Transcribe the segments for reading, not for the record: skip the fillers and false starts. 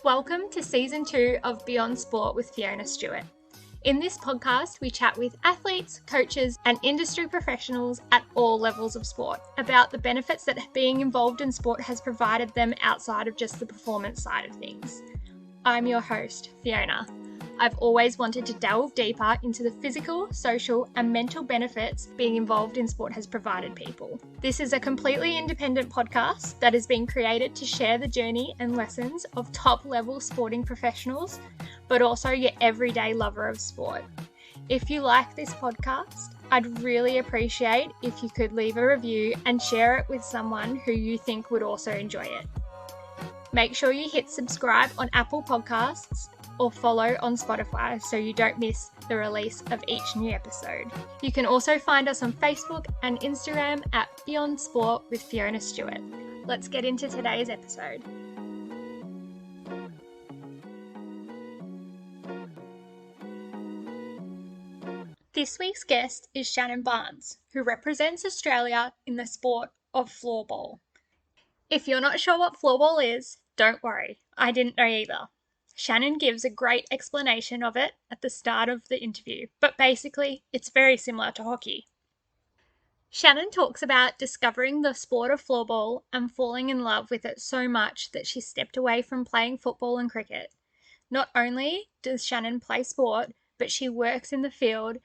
Welcome to Season 2 of Beyond Sport with Fiona Stewart. In this podcast, we chat with athletes, coaches, and industry professionals at all levels of sport about the benefits that being involved in sport has provided them outside of just the performance side of things. I'm your host, Fiona. I've always wanted to delve deeper into the physical, social, and mental benefits being involved in sport has provided people. This is a completely independent podcast that has been created to share the journey and lessons of top-level sporting professionals, but also your everyday lover of sport. If you like this podcast, I'd really appreciate if you could leave a review and share it with someone who you think would also enjoy it. Make sure you hit subscribe on Apple Podcasts or follow on Spotify so you don't miss the release of each new episode. You can also find us on Facebook and Instagram at Beyond Sport with Fiona Stewart. Let's get into today's episode. This week's guest is Shannon Barnes, who represents Australia in the sport of floorball. If you're not sure what floorball is, don't worry, I didn't know either. Shannon gives a great explanation of it at the start of the interview, but basically, it's very similar to hockey. Shannon talks about discovering the sport of floorball and falling in love with it so much that she stepped away from playing football and cricket. Not only does Shannon play sport, but she works in the field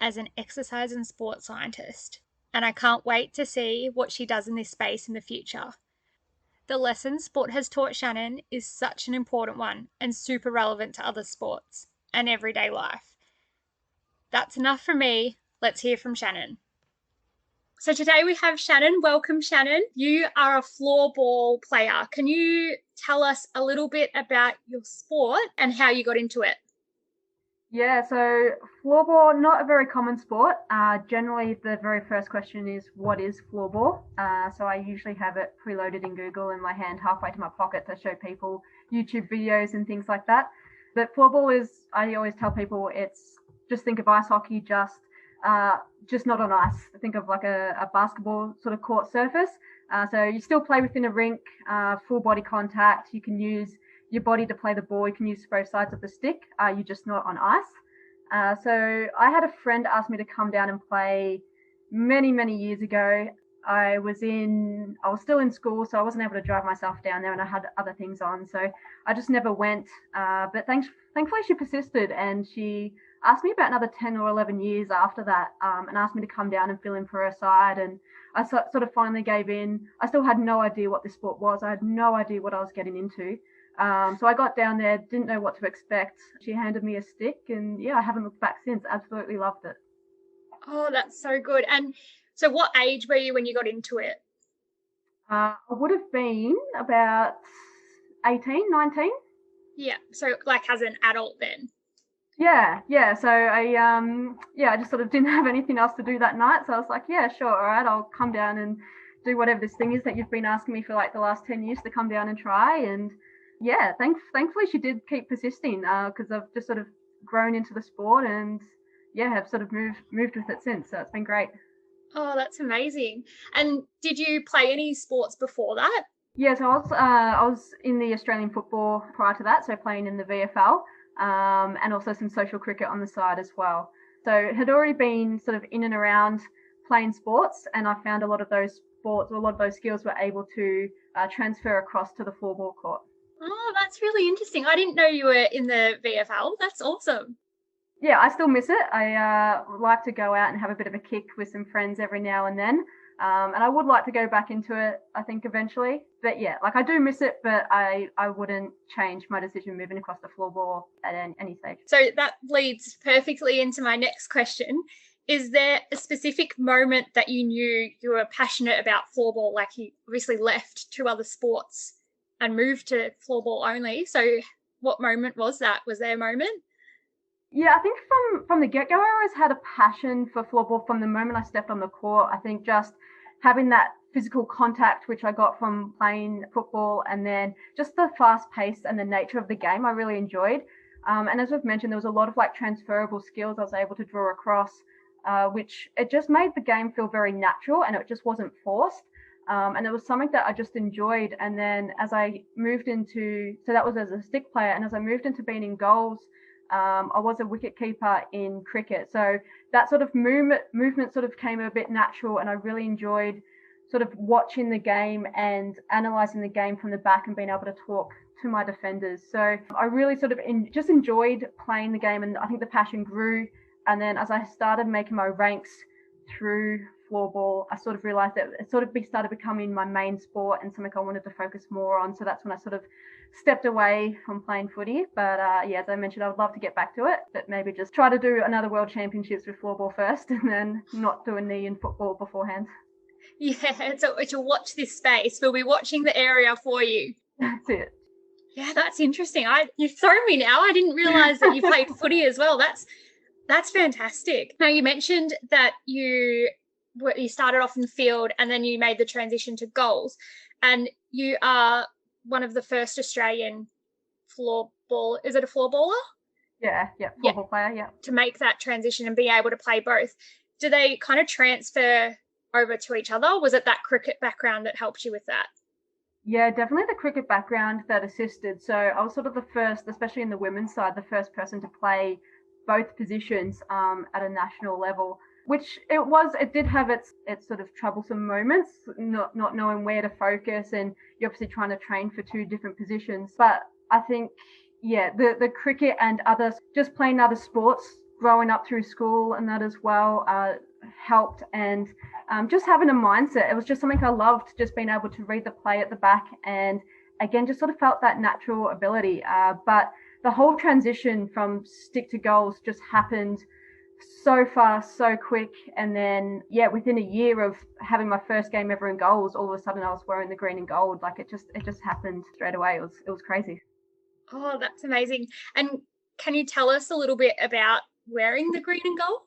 as an exercise and sport scientist, and I can't wait to see what she does in this space in the future. The lesson sport has taught Shannon is such an important one and super relevant to other sports and everyday life. That's enough from me. Let's hear from Shannon. So today we have Shannon. Welcome, Shannon. You are a floorball player. Can you tell us a little bit about your sport and how you got into it? Yeah, so floorball, not a very common sport. Generally, the very first question is, what is floorball? So I usually have it preloaded in Google and my hand halfway to my pocket to show people YouTube videos and things like that. But floorball is, I always tell people, it's just think of ice hockey, just not on ice. Think of like a basketball sort of court surface. So you still play within a rink, full body contact. You can use your body to play the ball. You can use both sides of the stick. You're just not on ice. So I had a friend ask me to come down and play many years ago. I was still in school, so I wasn't able to drive myself down there, and I had other things on, so I just never went. But thankfully she persisted, and she asked me about another 10 or 11 years after that, and asked me to come down and fill in for her side. And I sort of finally gave in. I still had no idea what this sport was. I had no idea what I was getting into. So I got down there, didn't know what to expect. She handed me a stick, and yeah, I haven't looked back since. Absolutely loved it. Oh, that's so good. And so what age were you when you got into it? I would have been about 18, 19. Yeah, so like as an adult then? Yeah. So I just sort of didn't have anything else to do that night. So I was like, yeah, sure, all right, I'll come down and do whatever this thing is that you've been asking me for like the last 10 years to come down and try. And yeah, thankfully she did keep persisting, because I've just sort of grown into the sport and yeah, have sort of moved with it since. So it's been great. Oh, that's amazing. And did you play any sports before that? Yeah, so I was in the Australian football prior to that, so playing in the VFL, and also some social cricket on the side as well. So had already been sort of in and around playing sports, and I found a lot of those sports, or a lot of those skills were able to transfer across to the floorball court. Oh, that's really interesting. I didn't know you were in the VFL. That's awesome. Yeah, I still miss it. I like to go out and have a bit of a kick with some friends every now and then. And I would like to go back into it, I think, eventually. But yeah, like I do miss it, but I wouldn't change my decision moving across the floorball at any stage. So that leads perfectly into my next question. Is there a specific moment that you knew you were passionate about floorball, like you obviously left two other sports and moved to floorball only? So what moment was that? Was there a moment? Yeah, I think from the get-go, I always had a passion for floorball from the moment I stepped on the court. I think just having that physical contact, which I got from playing football, and then just the fast pace and the nature of the game, I really enjoyed. And as we've mentioned, there was a lot of like transferable skills I was able to draw across, which it just made the game feel very natural, and it just wasn't forced. And it was something that I just enjoyed. And then as I moved into, so that was as a stick player, and as I moved into being in goals, I was a wicket keeper in cricket. So that sort of movement sort of came a bit natural, and I really enjoyed sort of watching the game and analysing the game from the back and being able to talk to my defenders. So I really sort of just enjoyed playing the game, and I think the passion grew. And then as I started making my ranks through floorball, I sort of realised that it sort of started becoming my main sport and something I wanted to focus more on. So that's when I sort of stepped away from playing footy. But yeah, as I mentioned, I would love to get back to it, but maybe just try to do another World Championships with floorball first and then not do a knee in football beforehand. Yeah, so to watch this space, we'll be watching the area for you. That's it. Yeah, that's interesting. You've thrown me now. I didn't realize that you played footy as well. That's fantastic. Now, you mentioned that you started off in the field and then you made the transition to goals, and you are one of the first Australian floorball. Is it a floorballer? Yeah, floorball player, yeah. To make that transition and be able to play both. Do they kind of transfer over to each other? Was it that cricket background that helped you with that? Yeah, definitely the cricket background that assisted. So I was sort of the first, especially in the women's side, the first person to play both positions at a national level, which it did have its sort of troublesome moments, not knowing where to focus, and you're obviously trying to train for two different positions. But I think, yeah, the cricket and just playing other sports, growing up through school and that as well, helped. And just having a mindset, it was just something I loved, just being able to read the play at the back, and again, just sort of felt that natural ability. But the whole transition from stick to goals just happened so fast, so quick. And then, yeah, within a year of having my first game ever in goals, all of a sudden I was wearing the green and gold. Like it just happened straight away. It was crazy. Oh, that's amazing. And can you tell us a little bit about wearing the green and gold?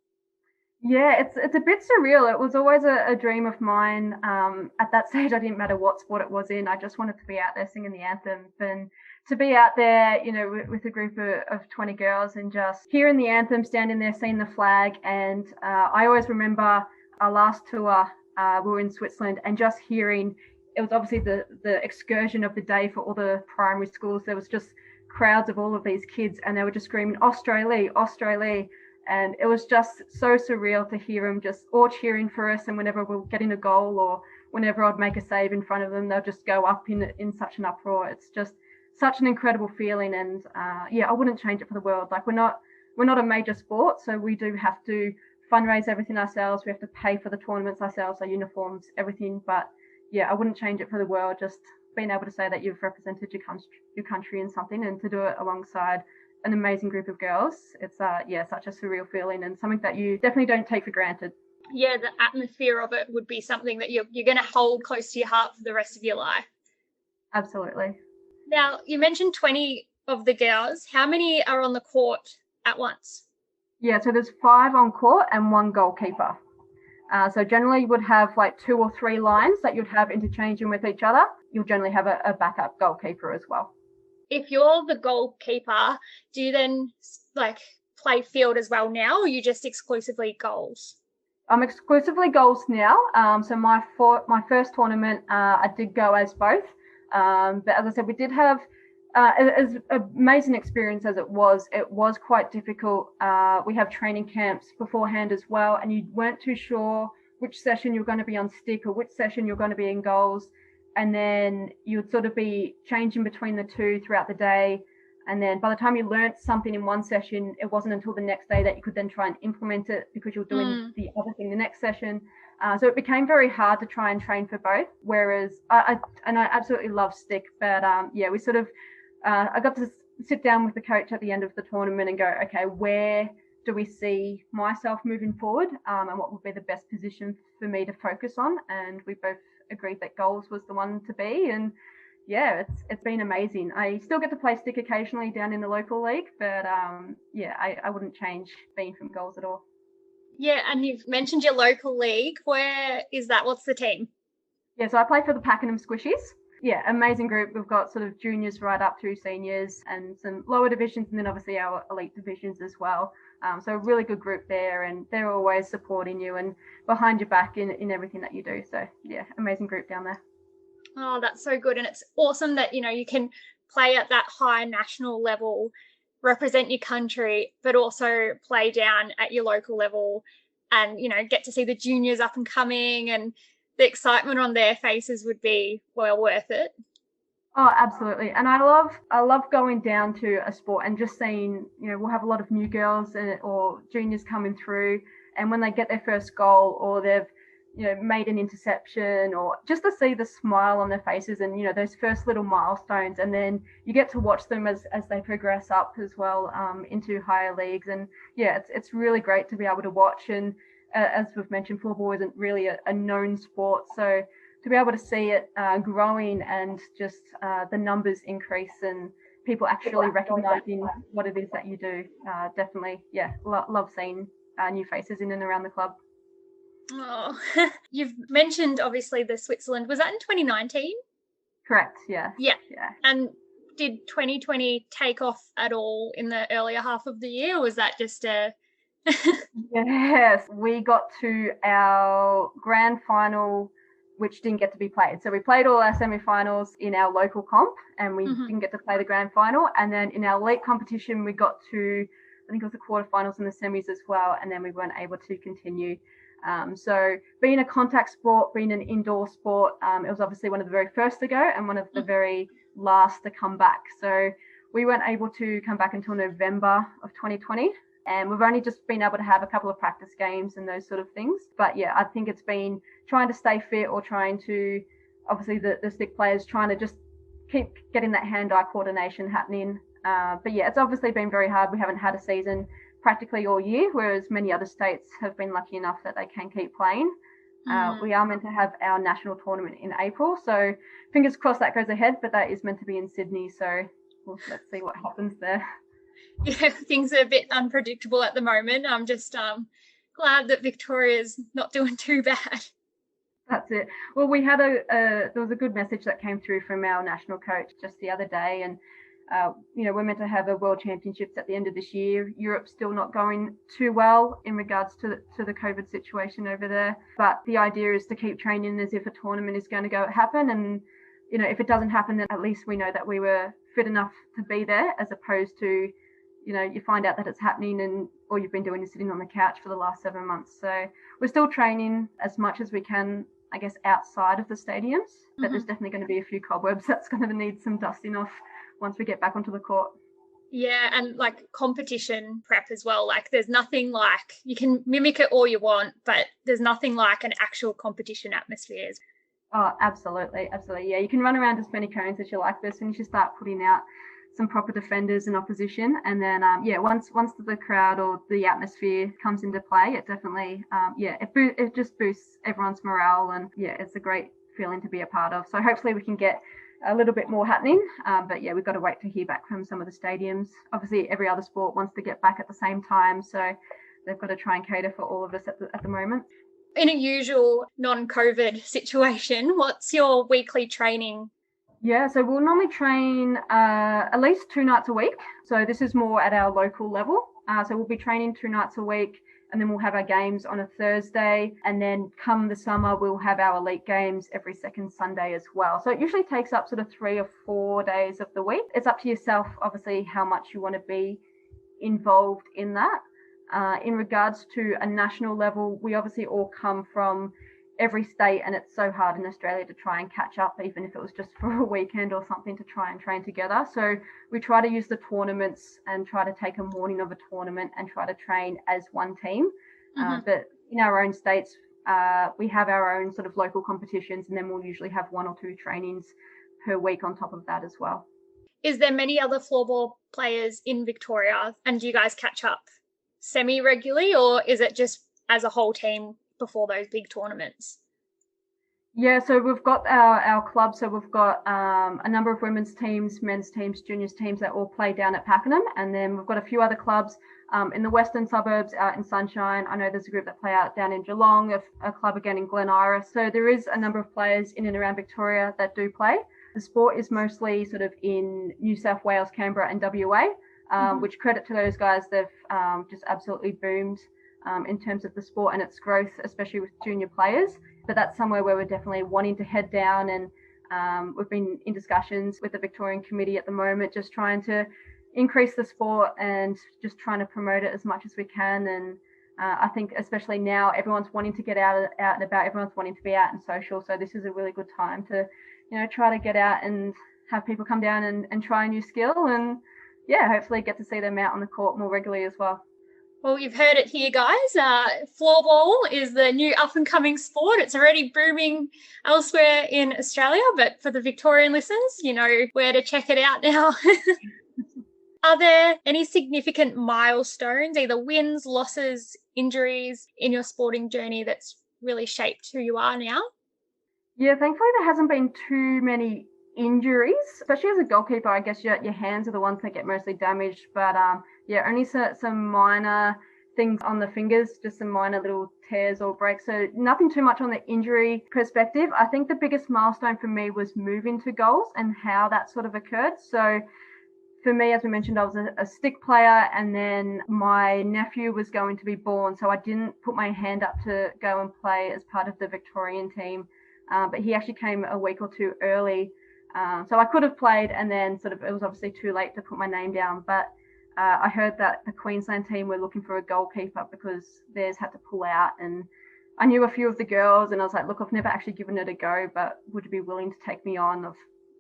Yeah, it's a bit surreal. It was always a dream of mine. At that stage, I didn't matter what sport it was in. I just wanted to be out there singing the anthem, and to be out there, with a group of 20 girls and just hearing the anthem, standing there, seeing the flag. And I always remember our last tour. We were in Switzerland, and just hearing, it was obviously the excursion of the day for all the primary schools. There was just crowds of all of these kids, and they were just screaming, Australia, Australia. And it was just so surreal to hear them just all cheering for us. And whenever we'll get in a goal or whenever I'd make a save in front of them, they'll just go up in such an uproar. It's just such an incredible feeling. And yeah, I wouldn't change it for the world. Like we're not a major sport, so we do have to fundraise everything ourselves. We have to pay for the tournaments ourselves, our uniforms, everything. But yeah, I wouldn't change it for the world. Just being able to say that you've represented your country in something, and to do it alongside an amazing group of girls. It's such a surreal feeling, and something that you definitely don't take for granted. Yeah, the atmosphere of it would be something that you're going to hold close to your heart for the rest of your life. Absolutely. Now, you mentioned 20 of the girls. How many are on the court at once? Yeah, so there's 5 on court and 1 goalkeeper. So generally you would have like 2 or 3 lines that you'd have interchanging with each other. You'll generally have a backup goalkeeper as well. If you're the goalkeeper, do you then play field as well now, or are you just exclusively goals? I'm exclusively goals now. So my first tournament, I did go as both. But as I said, we did have, as amazing experience as it was quite difficult. We have training camps beforehand as well, and you weren't too sure which session you're going to be on stick or which session you're going to be in goals. And then you'd sort of be changing between the two throughout the day. And then by the time you learnt something in one session, it wasn't until the next day that you could then try and implement it, because you're doing the other thing the next session. So it became very hard to try and train for both. Whereas I absolutely love stick, but yeah, we sort of I got to sit down with the coach at the end of the tournament and go, okay, where do we see myself moving forward, and what would be the best position for me to focus on? And we both agreed that goals was the one to be. And yeah, it's been amazing. I still get to play stick occasionally down in the local league, but yeah, I wouldn't change being from goals at all. Yeah, and you've mentioned your local league. Where is that? What's the team? Yeah, so I play for the Pakenham Squishies. Yeah, amazing group. We've got sort of juniors right up through seniors and some lower divisions, and then obviously our elite divisions as well. So a really good group there, and they're always supporting you and behind your back in everything that you do. So yeah, amazing group down there. Oh, that's so good. And it's awesome that, you can play at that high national level, represent your country, but also play down at your local level and, get to see the juniors up and coming, and the excitement on their faces would be well worth it. Oh, absolutely. And I love going down to a sport and just seeing, we'll have a lot of new girls or juniors coming through, and when they get their first goal or they've, made an interception, or just to see the smile on their faces and, those first little milestones, and then you get to watch them as they progress up as well, into higher leagues. And yeah, it's really great to be able to watch. And as we've mentioned, floorball isn't really a known sport, so to be able to see it growing and just the numbers increase and people actually recognizing what it is that you do, definitely, yeah, love seeing new faces in and around the club. Oh, you've mentioned obviously the Switzerland. Was that in 2019? Correct, yeah. Yeah. Yeah. And did 2020 take off at all in the earlier half of the year, or was that just a Yes, we got to our grand final, which didn't get to be played. So we played all our semi-finals in our local comp, and we didn't get to play the grand final. And then in our late competition, we got to, I think it was the quarterfinals and the semis as well, and then we weren't able to continue. So being a contact sport, being an indoor sport, it was obviously one of the very first to go and one of the very last to come back. So we weren't able to come back until November of 2020. And we've only just been able to have a couple of practice games and those sort of things. But yeah, I think it's been trying to stay fit, or trying to, obviously the stick players trying to just keep getting that hand-eye coordination happening. But yeah, it's obviously been very hard. We haven't had a season practically all year, whereas many other states have been lucky enough that they can keep playing. We are meant to have our national tournament in April, so fingers crossed that goes ahead, but that is meant to be in Sydney, so let's see what happens there. Yeah, things are a bit unpredictable at the moment. I'm just glad that Victoria's not doing too bad. That's it. Well, we had there was a good message that came through from our national coach just the other day, and we're meant to have a World Championships at the end of this year. Europe's still not going too well in regards to the COVID situation over there, but the idea is to keep training as if a tournament is going to go happen. And if it doesn't happen, then at least we know that we were fit enough to be there, as opposed to you find out that it's happening and all you've been doing is sitting on the couch for the last 7 months. So we're still training as much as we can, I guess, outside of the stadiums, but there's definitely going to be a few cobwebs that's going to need some dusting off once we get back onto the court. Yeah, and like competition prep as well. Like there's nothing like, you can mimic it all you want, but there's nothing like an actual competition atmosphere. Oh, absolutely. Absolutely. Yeah, you can run around as many cones as you like, but as soon as you start putting out some proper defenders and opposition, and then once the crowd or the atmosphere comes into play, it definitely it just boosts everyone's morale, and yeah, it's a great feeling to be a part of. So hopefully we can get a little bit more happening, but yeah, we've got to wait to hear back from some of the stadiums. Obviously every other sport wants to get back at the same time, so they've got to try and cater for all of us at the moment. In a usual non-COVID situation, what's your weekly training? Yeah, so we'll normally train at least 2 nights a week. So this is more at our local level. So we'll be training 2 nights a week, and then we'll have our games on a Thursday. And then come the summer, we'll have our elite games every second Sunday as well. So it usually takes up sort of 3 or 4 days of the week. It's up to yourself, obviously, how much you want to be involved in that. In regards to a national level, we obviously all come from every state, and it's so hard in Australia to try and catch up, even if it was just for a weekend or something, to try and train together. So we try to use the tournaments and try to take a morning of a tournament and try to train as one team. But in our own states, we have our own sort of local competitions, and then we'll usually have 1 or 2 trainings per week on top of that as well. Is there many other floorball players in Victoria, and do you guys catch up semi-regularly, or is it just as a whole team before those big tournaments? Yeah, so we've got our club. So we've got a number of women's teams, men's teams, juniors teams that all play down at Pakenham. And then we've got a few other clubs in the western suburbs, out in Sunshine. I know there's a group that play out down in Geelong, a club again in Glen Iris. So there is a number of players in and around Victoria that do play. The sport is mostly sort of in New South Wales, Canberra and WA, which credit to those guys. They've just absolutely boomed in terms of the sport and its growth, especially with junior players. But that's somewhere where we're definitely wanting to head down, and we've been in discussions with the Victorian Committee at the moment, just trying to increase the sport and just trying to promote it as much as we can. And I think especially now everyone's wanting to get out and about, everyone's wanting to be out and social. So this is a really good time to, try to get out and have people come down and try a new skill, and hopefully get to see them out on the court more regularly as well. Well, you've heard it here, guys. Floorball is the new up-and-coming sport. It's already booming elsewhere in Australia, but for the Victorian listeners, you know where to check it out now. Are there any significant milestones, either wins, losses, injuries in your sporting journey that's really shaped who you are now? Yeah, thankfully there hasn't been too many injuries, especially as a goalkeeper. I guess your hands are the ones that get mostly damaged, but only some minor things on the fingers, just some minor little tears or breaks. So nothing too much on the injury perspective. I think the biggest milestone for me was moving to goals and how that sort of occurred. So for me, as we mentioned, I was a stick player, and then my nephew was going to be born. So I didn't put my hand up to go and play as part of the Victorian team, but he actually came a week or two early. So I could have played, and then it was obviously too late to put my name down. But I heard that the Queensland team were looking for a goalkeeper because theirs had to pull out. And I knew a few of the girls, and I was like, look, I've never actually given it a go, but would you be willing to take me on? I've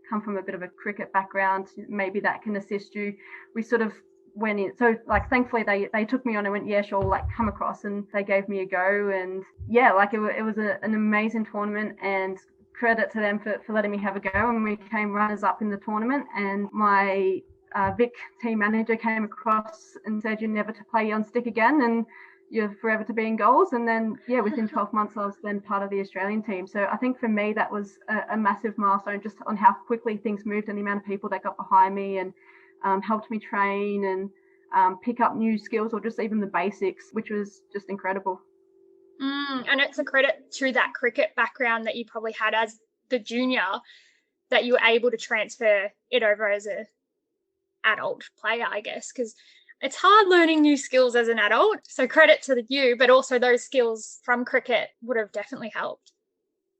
come from a bit of a cricket background. Maybe that can assist you. We sort of went in. So thankfully they took me on and went, yeah, sure, come across, and they gave me a go. And it was an amazing tournament, and credit to them for letting me have a go. And we came runners up in the tournament, and my Vic team manager came across and said, you're never to play on stick again, and you're forever to be in goals. And then within 12 months I was then part of the Australian team. So I think for me that was a massive milestone, just on how quickly things moved and the amount of people that got behind me and helped me train and pick up new skills, or just even the basics, which was just incredible. And it's a credit to that cricket background that you probably had as the junior, that you were able to transfer it over as a adult player, I guess, because it's hard learning new skills as an adult. So credit to you, but also those skills from cricket would have definitely helped.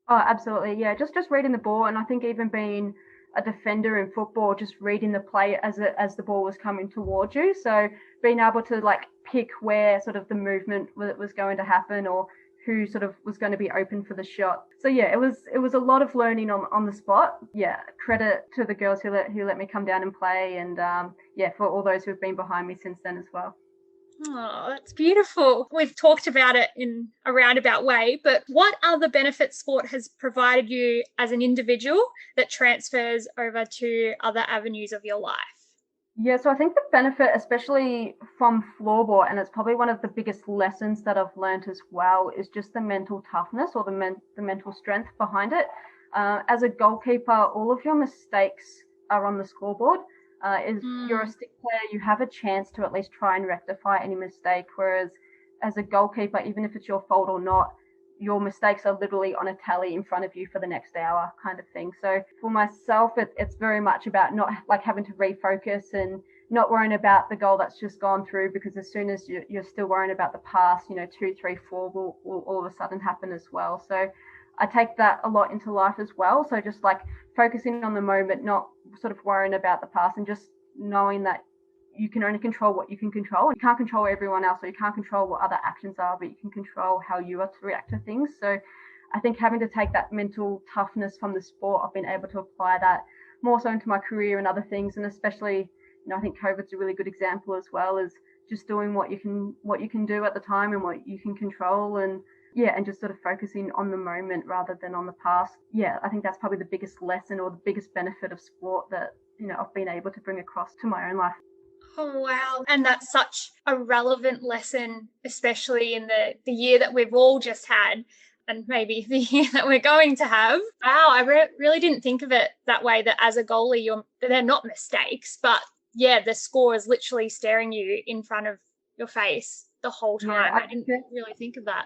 Oh, absolutely. Yeah, just reading the ball, and I think even being a defender in football, just reading the play as the ball was coming towards you. So being able to pick where sort of the movement was going to happen, or who sort of was going to be open for the shot. So it was a lot of learning on the spot. Yeah, credit to the girls who let me come down and play, and for all those who've been behind me since then as well. Oh, that's beautiful. We've talked about it in a roundabout way, but what other benefits sport has provided you as an individual that transfers over to other avenues of your life? Yeah, so I think the benefit, especially from floorball, and it's probably one of the biggest lessons that I've learned as well, is just the mental toughness, or the mental strength behind it. As a goalkeeper, all of your mistakes are on the scoreboard. If you're a stick player, you have a chance to at least try and rectify any mistake, whereas as a goalkeeper, even if it's your fault or not, your mistakes are literally on a tally in front of you for the next hour, kind of thing. So for myself, it's very much about not having to refocus and not worrying about the goal that's just gone through, because as soon as you're still worrying about the past, 2, 3, 4 will all of a sudden happen as well. So I take that a lot into life as well. So just focusing on the moment, not sort of worrying about the past, and just knowing that you can only control what you can control. You can't control everyone else, or you can't control what other actions are, but you can control how you are to react to things. So I think having to take that mental toughness from the sport, I've been able to apply that more so into my career and other things. And especially, I think COVID's a really good example as well, as just doing what you can do at the time and what you can control, and just sort of focusing on the moment rather than on the past. Yeah, I think that's probably the biggest lesson, or the biggest benefit of sport that I've been able to bring across to my own life. Oh, wow. And that's such a relevant lesson, especially in the year that we've all just had, and maybe the year that we're going to have. Wow, I really didn't think of it that way, that as a goalie, they're not mistakes, but the score is literally staring you in front of your face the whole time. I didn't really think of that.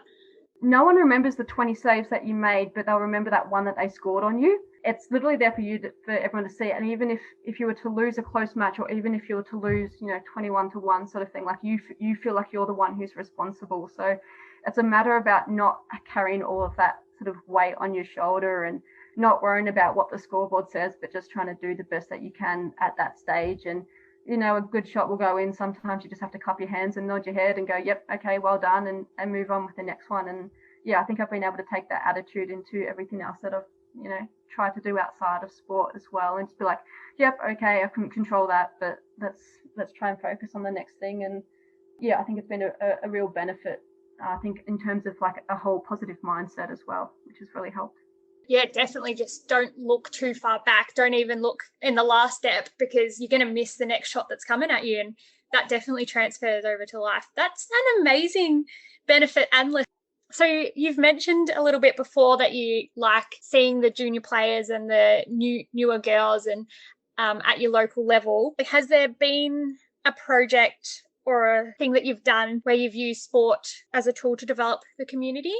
No one remembers the 20 saves that you made, but they'll remember that one that they scored on you. It's literally there for you for everyone to see. And even if you were to lose a close match, or even if you were to lose, 21-1 sort of thing, like you feel like you're the one who's responsible. So it's a matter about not carrying all of that sort of weight on your shoulder and not worrying about what the scoreboard says, but just trying to do the best that you can at that stage. And a good shot will go in. Sometimes you just have to cup your hands and nod your head and go, yep, okay, well done, and move on with the next one. And yeah, I think I've been able to take that attitude into everything else that I've, tried to do outside of sport as well, and just be like, yep, okay, I couldn't control that, but let's try and focus on the next thing. And yeah, I think it's been a real benefit, I think, in terms of like a whole positive mindset as well, which has really helped. Yeah, definitely just don't look too far back. Don't even look in the last step, because you're going to miss the next shot that's coming at you. And that definitely transfers over to life. That's an amazing benefit and lesson. So you've mentioned a little bit before that you like seeing the junior players and the newer girls and at your local level. Has there been a project or a thing that you've done where you've used sport as a tool to develop the community?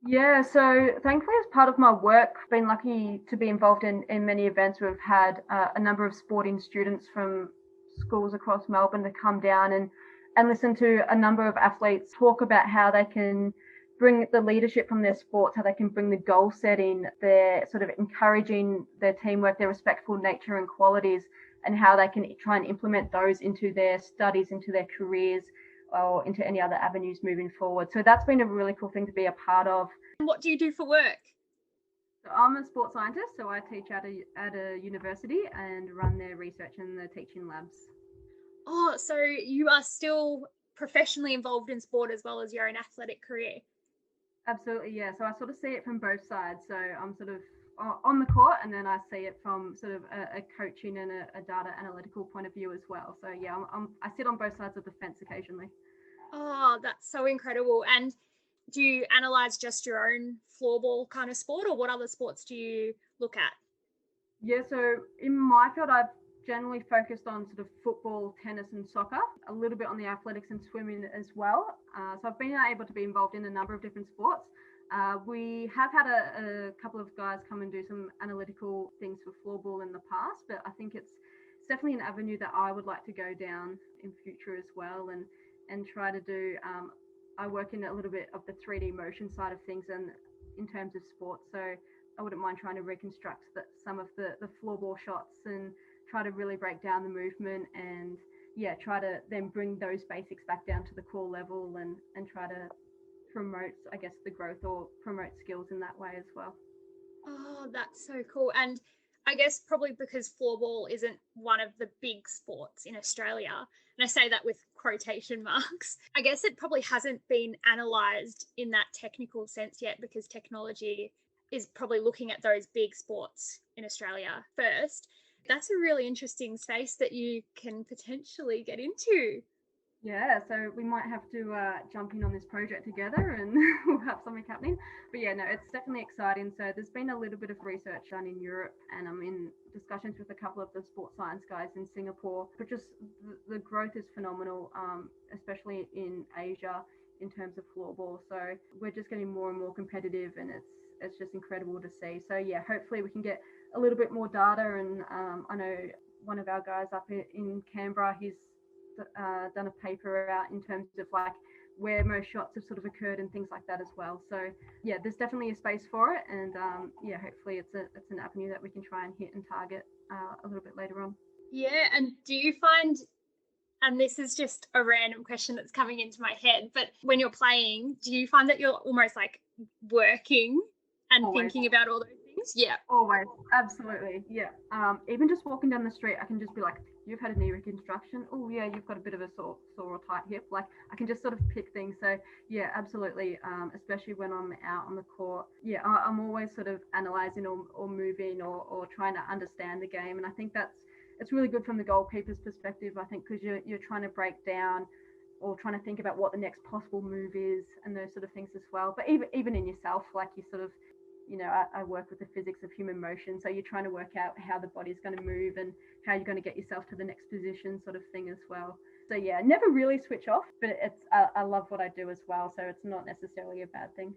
Yeah, so thankfully, as part of my work, I've been lucky to be involved in many events. We've had a number of sporting students from schools across Melbourne to come down and listen to a number of athletes talk about how they can bring the leadership from their sports, how they can bring the goal setting, their sort of encouraging their teamwork, their respectful nature and qualities, and how they can try and implement those into their studies, into their careers, or into any other avenues moving forward. So that's been a really cool thing to be a part of. And what do you do for work? So I'm a sports scientist, so I teach at a university and run their research and the teaching labs. Oh, so you are still professionally involved in sport as well as your own athletic career. Absolutely, yeah. So I sort of see it from both sides. So I'm sort of on the court, and then I see it from sort of a coaching and a data analytical point of view as well. So yeah, I sit on both sides of the fence occasionally. Oh, that's so incredible. And do you analyze just your own floorball kind of sport, or what other sports do you look at? Yeah, so in my field, I've generally focused on sort of football, tennis, and soccer, a little bit on the athletics and swimming as well. So I've been able to be involved in a number of different sports. We have had a couple of guys come and do some analytical things for floorball in the past, but I think it's definitely an avenue that I would like to go down in future as well, and try to do. I work in a little bit of the 3D motion side of things, and in terms of sports, so I wouldn't mind trying to reconstruct some of the floorball shots and try to really break down the movement, and yeah, try to then bring those basics back down to the core level, and try to promote, I guess, the growth or promote skills in that way as well. Oh, that's so cool. And I guess probably because floorball isn't one of the big sports in Australia, and I say that with quotation marks, I guess it probably hasn't been analysed in that technical sense yet, because technology is probably looking at those big sports in Australia first. That's a really interesting space that you can potentially get into. Yeah, so we might have to jump in on this project together, and we'll have something happening. But yeah, no, it's definitely exciting. So there's been a little bit of research done in Europe, and I'm in discussions with a couple of the sports science guys in Singapore. But just the growth is phenomenal, especially in Asia in terms of floorball. So we're just getting more and more competitive, and it's just incredible to see. So yeah, hopefully we can get a little bit more data. And I know one of our guys up in Canberra, he's done a paper out in terms of like where most shots have sort of occurred and things like that as well. So yeah, there's definitely a space for it, and yeah, hopefully it's an avenue that we can try and hit and target a little bit later on. Yeah, and do you find, and this is just a random question that's coming into my head, but when you're playing, do you find that you're almost like working and Always. thinking about all those things? Yeah. Always, absolutely, yeah. Even just walking down the street, I can just be like, "You've had a knee reconstruction. Oh yeah, you've got a bit of a sore or tight hip." Like I can just sort of pick things. So yeah, absolutely. Especially when I'm out on the court, yeah, I'm always sort of analysing or moving or trying to understand the game, and I think it's really good from the goalkeeper's perspective. I think because you're trying to break down or trying to think about what the next possible move is and those sort of things as well. But even in yourself, like you sort of, I work with the physics of human motion. So you're trying to work out how the body's going to move and how you're going to get yourself to the next position sort of thing as well. So yeah, never really switch off, but I love what I do as well, so it's not necessarily a bad thing.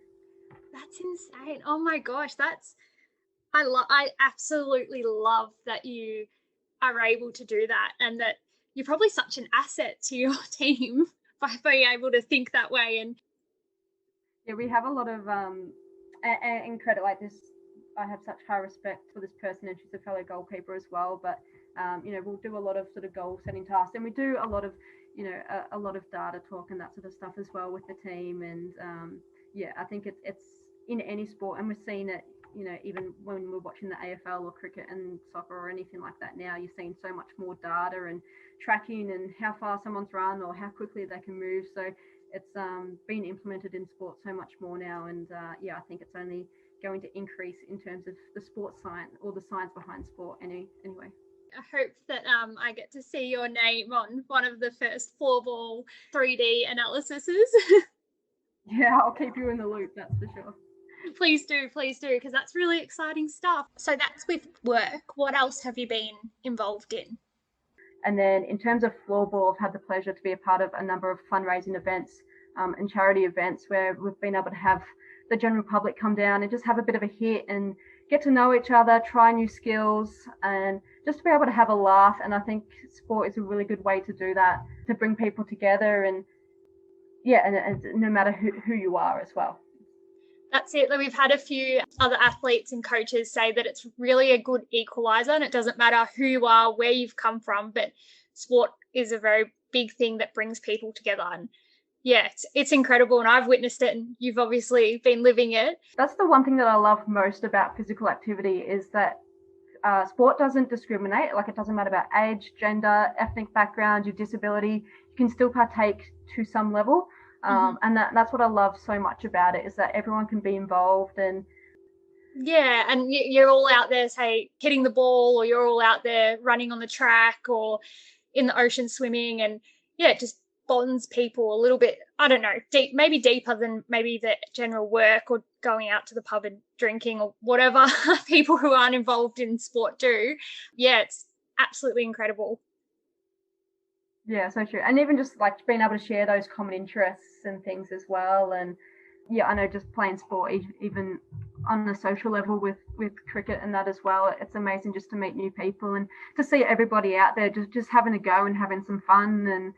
That's insane. Oh my gosh, I absolutely love that you are able to do that, and that you're probably such an asset to your team by being able to think that way. And yeah, we have a lot of and credit like this. I have such high respect for this person, and she's a fellow goalkeeper as well. But we'll do a lot of sort of goal setting tasks, and we do a lot of a lot of data talk and that sort of stuff as well with the team. And I think it's in any sport, and we're seeing it. Even when we're watching the AFL or cricket and soccer or anything like that now, you're seeing so much more data and tracking and how far someone's run or how quickly they can move. So it's been implemented in sport so much more now, and I think it's only going to increase in terms of the sports science or the science behind sport anyway. I hope that I get to see your name on one of the first floorball 3D analyses. Yeah, I'll keep you in the loop, that's for sure. Please do, because that's really exciting stuff. So that's with work. What else have you been involved in? And then in terms of floorball, I've had the pleasure to be a part of a number of fundraising events and charity events where we've been able to have the general public come down and just have a bit of a hit and get to know each other, try new skills, and just to be able to have a laugh. And I think sport is a really good way to do that, to bring people together, and no matter who you are as well. That's it. We've had a few other athletes and coaches say that it's really a good equalizer, and it doesn't matter who you are, where you've come from, but sport is a very big thing that brings people together. And yeah, it's incredible, and I've witnessed it, and you've obviously been living it. That's the one thing that I love most about physical activity is that sport doesn't discriminate. Like, it doesn't matter about age, gender, ethnic background, your disability. You can still partake to some level. And that's what I love so much about it, is that everyone can be involved. And yeah, and you're all out there, say, hitting the ball, or you're all out there running on the track or in the ocean swimming, and yeah, it just bonds people a little bit, I don't know, maybe deeper than maybe the general work or going out to the pub and drinking or whatever people who aren't involved in sport do. Yeah, it's absolutely incredible. Yeah, so true. And even just like being able to share those common interests and things as well. And yeah, I know just playing sport, even on a social level with cricket and that as well, it's amazing just to meet new people and to see everybody out there just having a go and having some fun. And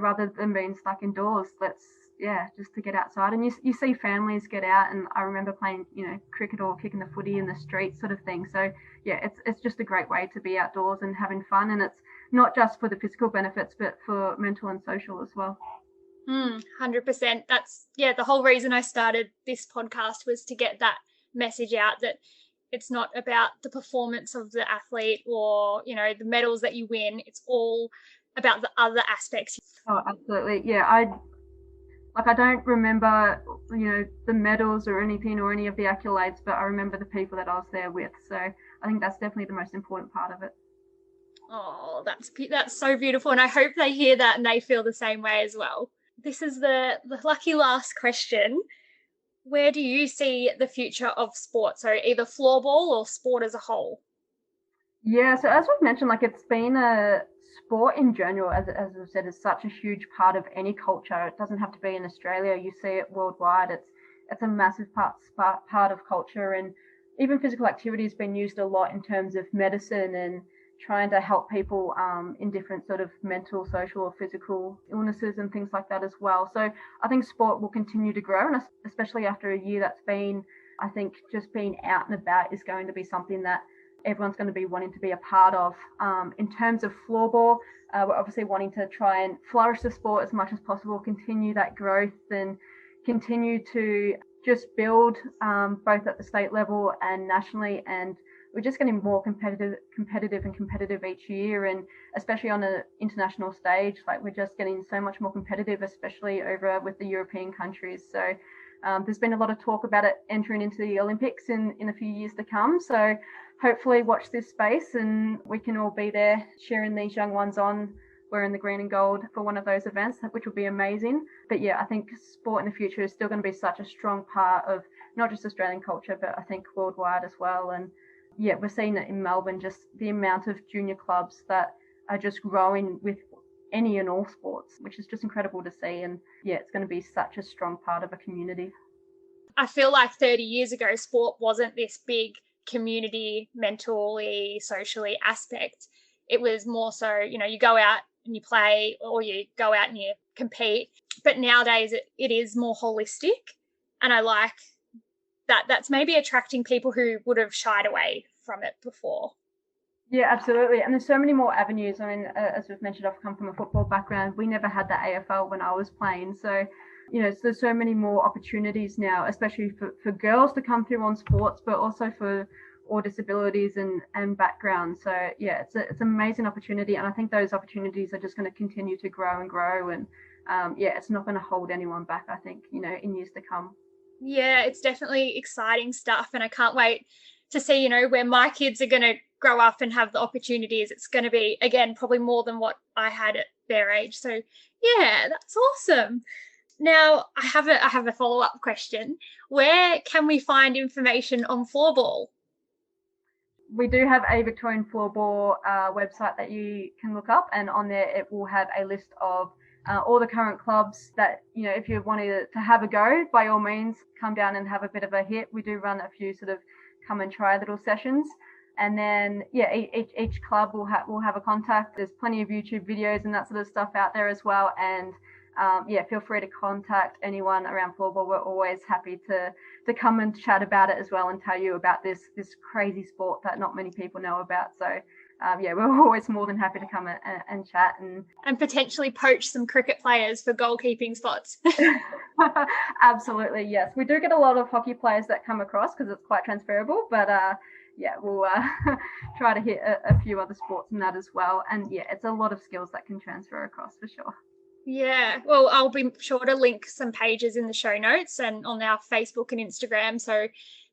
rather than being stuck indoors, just to get outside. And you see families get out, and I remember playing cricket or kicking the footy in the street sort of thing. So yeah, it's just a great way to be outdoors and having fun, and it's not just for the physical benefits but for mental and social as well. 100%. That's the whole reason I started this podcast, was to get that message out, that it's not about the performance of the athlete or the medals that you win. It's all about the other aspects. Oh, absolutely. Yeah, I don't remember the medals or anything or any of the accolades, but I remember the people that I was there with. So I think that's definitely the most important part of it. Oh, that's so beautiful, and I hope they hear that and they feel the same way as well. This is the lucky last question. Where do you see the future of sport? So either floorball or sport as a whole? Yeah, so as we've mentioned, like, it's been a sport in general, as I've said, is such a huge part of any culture. It doesn't have to be in Australia. You see it worldwide. It's a massive part of culture, and even physical activity has been used a lot in terms of medicine and trying to help people in different sort of mental, social, or physical illnesses and things like that as well. So I think sport will continue to grow, and especially after a year that's been, I think just being out and about is going to be something that everyone's going to be wanting to be a part of. In terms of floorball, we're obviously wanting to try and flourish the sport as much as possible, continue that growth, and continue to just build both at the state level and nationally. And we're just getting more competitive each year, and especially on an international stage, like, we're just getting so much more competitive, especially over with the European countries. So there's been a lot of talk about it entering into the Olympics in a few years to come. So hopefully watch this space and we can all be there cheering these young ones on, wearing the green and gold for one of those events, which will be amazing. But yeah, I think sport in the future is still going to be such a strong part of not just Australian culture, but I think worldwide as well. And yeah, we're seeing it in Melbourne, just the amount of junior clubs that are just growing with any and all sports, which is just incredible to see. And yeah, it's going to be such a strong part of a community. I feel like 30 years ago, sport wasn't this big community, mentally, socially aspect. It was more so, you go out and you play, or you go out and you compete. But nowadays it is more holistic. And I like that's maybe attracting people who would have shied away from it before. Yeah, absolutely. And there's so many more avenues. I mean, as we've mentioned, I've come from a football background. We never had the AFL when I was playing. So, so there's so many more opportunities now, especially for girls to come through on sports, but also for all disabilities and backgrounds. So, yeah, it's an amazing opportunity. And I think those opportunities are just going to continue to grow and grow. And, it's not going to hold anyone back, I think, in years to come. Yeah, it's definitely exciting stuff. And I can't wait to see, where my kids are going to grow up and have the opportunities. It's going to be, again, probably more than what I had at their age. So yeah, that's awesome. Now I have a follow-up question. Where can we find information on Floorball? We do have a Victorian Floorball website that you can look up, and on there it will have a list of all the current clubs that, if you wanted to have a go, by all means, come down and have a bit of a hit. We do run a few sort of come and try little sessions. And then, each club will have a contact. There's plenty of YouTube videos and that sort of stuff out there as well. And feel free to contact anyone around Floorball. We're always happy to come and chat about it as well and tell you about this crazy sport that not many people know about. So, we're always more than happy to come and chat. And potentially poach some cricket players for goalkeeping spots. Absolutely, yes. We do get a lot of hockey players that come across because it's quite transferable, but we'll try to hit a few other sports in that as well. And it's a lot of skills that can transfer across for sure. Yeah, well, I'll be sure to link some pages in the show notes and on our Facebook and Instagram so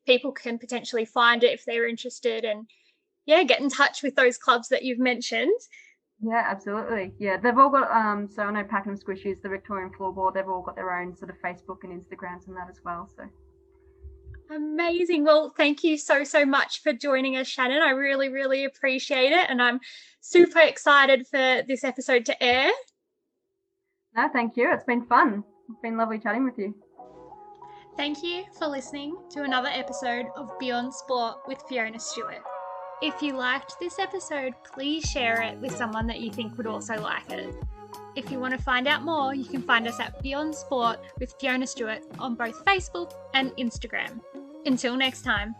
people can potentially find it if they're interested and get in touch with those clubs that you've mentioned. Yeah, absolutely. Yeah, they've all got, so I know Pakenham Squishies, the Victorian Floorball, they've all got their own sort of Facebook and Instagrams and that as well. So amazing. Well, thank you so much for joining us, Shannon. I really, really appreciate it. And I'm super excited for this episode to air. No, thank you. It's been fun. It's been lovely chatting with you. Thank you for listening to another episode of Beyond Sport with Fiona Stewart. If you liked this episode, please share it with someone that you think would also like it. If you want to find out more, you can find us at Beyond Sport with Fiona Stewart on both Facebook and Instagram. Until next time.